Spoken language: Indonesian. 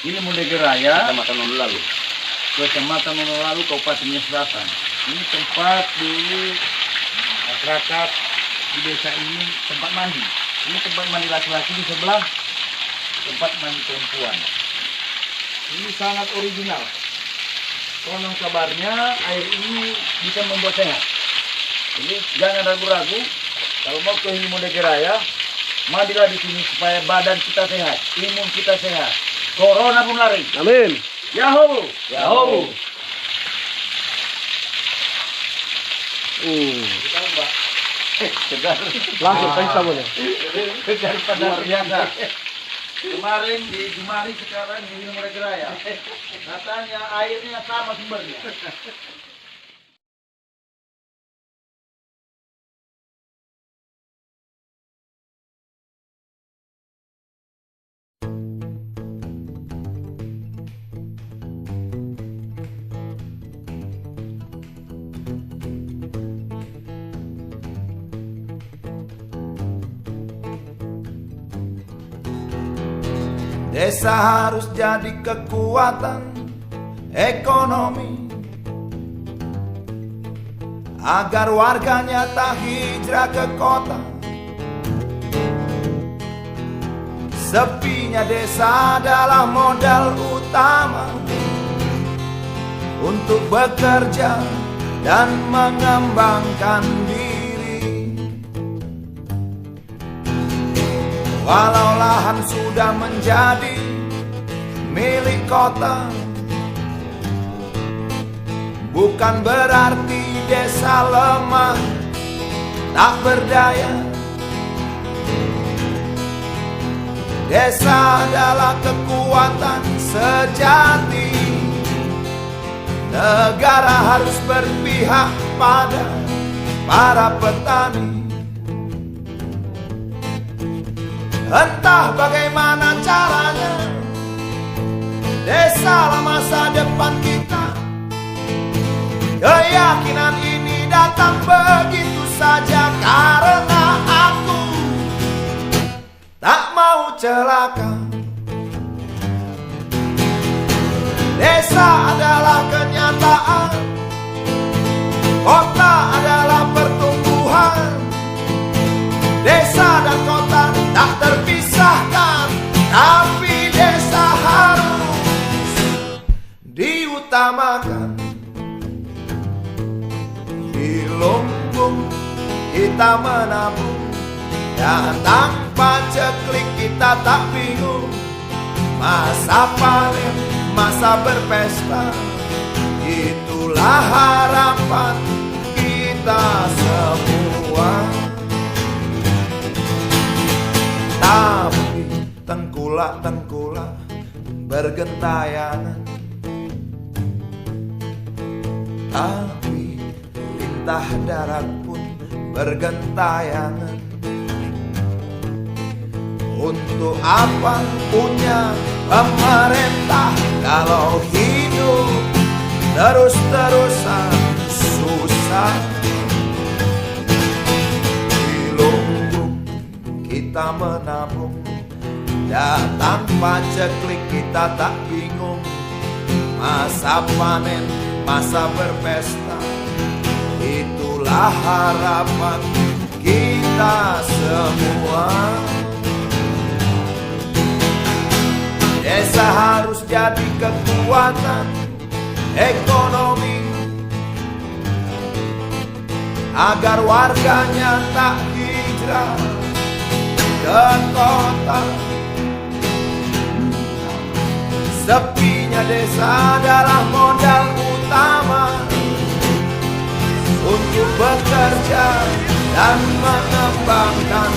Ini Mondege Raya, Kecamatan Nonulalu. Kecamatan Nonulalu, Kabupaten Nias Selatan. Ini tempat dulu masyarakat di desa ini tempat mandi. Ini tempat mandi laki-laki, di sebelah tempat mandi perempuan. Ini sangat original. Konon kabarnya air ini bisa membuat sehat. Jadi jangan ragu-ragu, kalau mau ke Mondege Raya, mandilah di sini supaya badan kita sehat, imun kita sehat, corona pun lari. Amin. Yahoo! Yahoo! Kita Mbak. Segar. Langsung pesta boleh. Segar pada biasa. Kemarin di Jumari, sekarang di Mondege Raya. Katanya airnya sama sumbernya. Desa harus jadi kekuatan ekonomi agar warganya tak hijrah ke kota. Sepinya desa adalah modal utama untuk bekerja dan mengembangkan diri. Walau lahan sudah menjadi milik kota, bukan berarti desa lemah tak berdaya. Desa adalah kekuatan sejati. Negara harus berpihak pada para petani. Entah bagaimana caranya, desalah masa depan kita. Keyakinan ini datang begitu saja karena aku tak mau celaka. Desa adalah kenyataan, kota adalah pertumbuhan. Desa dan kota tak terpisahkan, tapi desa harus diutamakan. Di lumbung kita menabung, dan tanpa ceklik kita tak bingung. Masa panen, masa berpesta, itulah harapan kita semua. Tapi tengkulak-tengkulak bergentayangan, tapi lintah darat pun bergentayangan. Untuk apa punya pemerintah kalau hidup terus-terusan susah? Di lumbung kita menabung, dan tanpa ceklik kita tak bingung. Masa panen, masa berpesta, itulah harapan kita semua. Desa harus jadi kekuatan ekonomi agar warganya tak hijrah ke kota. Sepinya desa adalah modal utama untuk bekerja dan mengembangkan